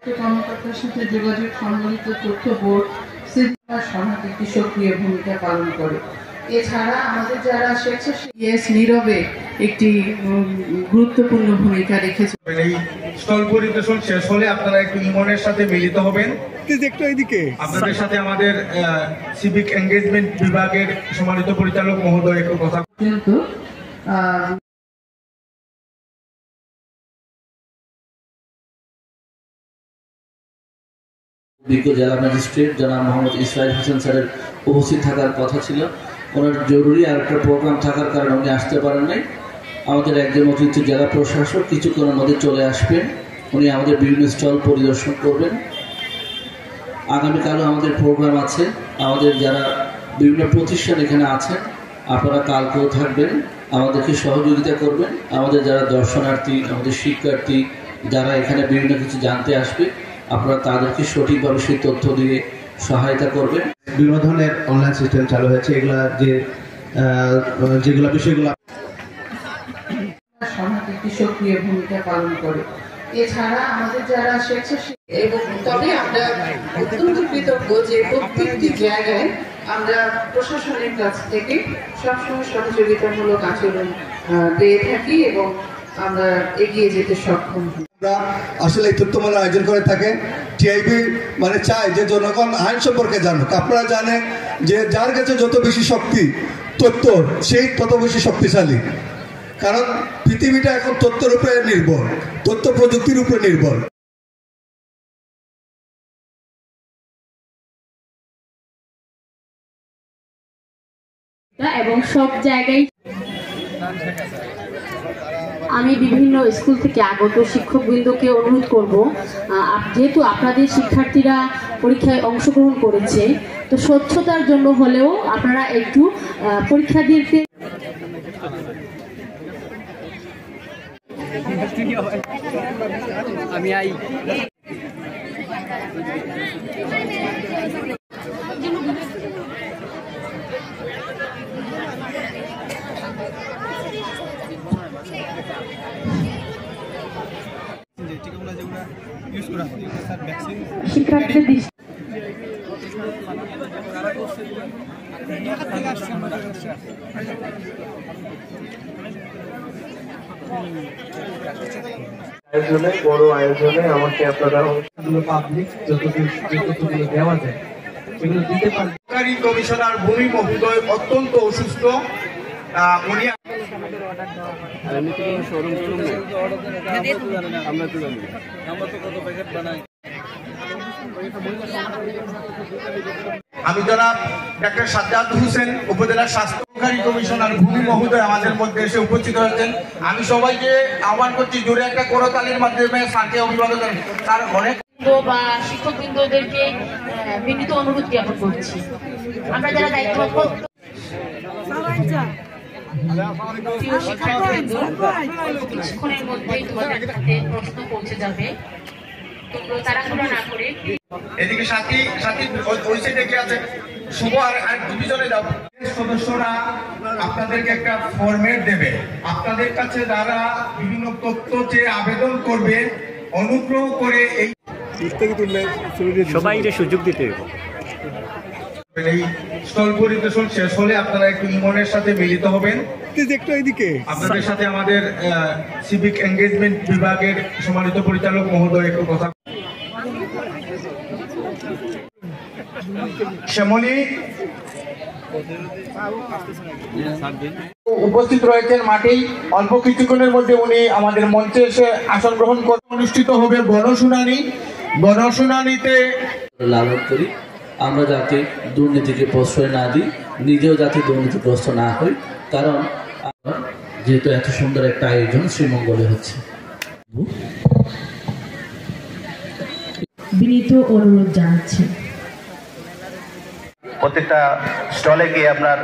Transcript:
কর্মকর্তার সাথে যোগাযোগ সংবলিত তথ্য বোর্ড শৃঙ্খলা সভাপতি সক্রিয় ভূমিকা পালন করে। এছাড়া আমাদের যারা স্বেচ্ছাসেবী নীরবে একটি গুরুত্বপূর্ণ ভূমিকা রেখেছে। এই স্টল পরিদর্শন শেষ হলে আপনারা একটু ইমনের সাথে মিলিত হবেন। আপনাদের সাথে আমাদের সিভিক এঙ্গেজমেন্ট বিভাগের সম্মানিত পরিচালক মহোদয় একটু কথা বিজ্ঞ জেলা ম্যাজিস্ট্রেট জনাব মোহাম্মদ ইসরাইল হোসেন স্যারের উপস্থিত থাকার কথা ছিল। ওনার জরুরি আর একটা প্রোগ্রাম থাকার কারণে উনি আসতে পারেন নাই। আমাদের একজন অতিরিক্ত জেলা প্রশাসক কিছুক্ষণের মধ্যে চলে আসবেন। উনি আমাদের বিভিন্ন স্টল পরিদর্শন করবেন। আগামীকালও আমাদের প্রোগ্রাম আছে। আমাদের যারা বিভিন্ন প্রতিষ্ঠান এখানে আছেন আপনারা কালকেও থাকবেন, আমাদেরকে সহযোগিতা করবেন। আমাদের যারা দর্শনার্থী, আমাদের শিক্ষার্থী যারা এখানে বিভিন্ন কিছু জানতে আসবে আপনারা তাদেরকে সঠিকভাবে সেই তথ্য দিয়ে সহায়তা করবেন। বিভিন্ন ধরনের অনলাইন সিস্টেম চালু হয়েছে, এগুলা যেগুলো বিষয়গুলো সভাপতি সক্রিয় ভূমিকা পালন করে। এছাড়া আমাদের যারা স্বেচ্ছাসেবী এবং তবে আমরা অত্যন্ত কৃতজ্ঞ যে প্রত্যেকটি জায়গায় আমরা প্রশাসনের কাছ থেকে সবসময় সহযোগিতামূলক আচরণ পেয়ে থাকি এবং আমরা এগিয়ে যেতে সক্ষম হই। আসলে এই তথ্যমালা আয়োজন করে থাকে। টিআইবি মানে চায় যে জনগণ আইন সম্পর্কে জানুক। আপনারা জানেন যে যার কাছে যত বেশি শক্তি তথ্য সেই তত বেশি শক্তিশালী, কারণ পৃথিবীটা এখন তথ্যের উপরে নির্ভর, তথ্য প্রযুক্তির উপরে নির্ভর। এবং সব জায়গায় আমি বিভিন্ন স্কুল থেকে আগত শিক্ষকবৃন্দকে অনুরোধ করব, যেহেতু আপনাদের শিক্ষার্থীরা পরীক্ষায় অংশগ্রহণ করেছে, তো স্বচ্ছতার জন্য হলেও আপনারা একটু পরীক্ষা দিতে আমি আই শিক্ষার্থীদের আয়োজনে বড় আয়োজনে আমাকে আপনারা পাবলিক যতটুকু দেওয়া যায় সেগুলো দিতে পারেন। সরকারি কমিশনার ভূমি মহোদয় অত্যন্ত অসুস্থ, উনি আমি জনাব ডাক্তার সাজ্জাদ হোসেন উপজেলা স্বাস্থ্যকারী কমিশনার ভূমি মহোদয় আমাদের মধ্যে এসে উপস্থিত হয়েছেন। আমি সবাইকে আহ্বান করছি জোরে একটা করতালির মাধ্যমে স্যারকে অভিবাদন জানাই। স্যার অনেক বা শিক্ষকবৃন্দদেরকে বিনীত অনুরোধ জ্ঞাপন করছি, আমরা যারা দায়িত্বরত কিছুক্ষণের মধ্যেই তোমাদের হাতে প্রশ্ন পৌঁছে যাবে, তোমরা তাড়াহুড়ো না করে। এদিকে সাথী ওই সাইডে কে আছে শুভ আর দুজনে যাও। সদস্যরা আপনাদেরকে একটা ফরম্যাট দেবে, আপনাদের কাছে যারা বিভিন্ন তথ্য চেয়ে আবেদন করবে অনুগ্রহ করে এই সবাইকে সুযোগ দিতে হবে। এই স্টল পরিদর্শন শেষ হলে আপনারা একটু ইমনের সাথে মিলিত হবেন। আপনাদের সাথে আমাদের সিভিক এঙ্গেজমেন্ট বিভাগের সম্মানিত পরিচালক মহোদয় একটু কথা। শ্যামলী উপস্থিত রয়েছেন মাঠেই, অল্প কিছুক্ষণের মধ্যে উনি আমাদের মঞ্চে এসে আসন গ্রহণ করে অনুষ্ঠিত হবে গণশুনানি। গণশুনানিতে লালন করি আমরা যাতে দুর্নীতিকে প্রশ্রয় না দিই, নিজেও যাতে দুর্নীতিগ্রস্ত না হই, কারণ যেহেতু এত সুন্দর একটা আয়োজন শ্রীমঙ্গলে হচ্ছে। বিনীত অনুরোধ জানাচ্ছি প্রত্যেকটা স্টলে গিয়ে আপনার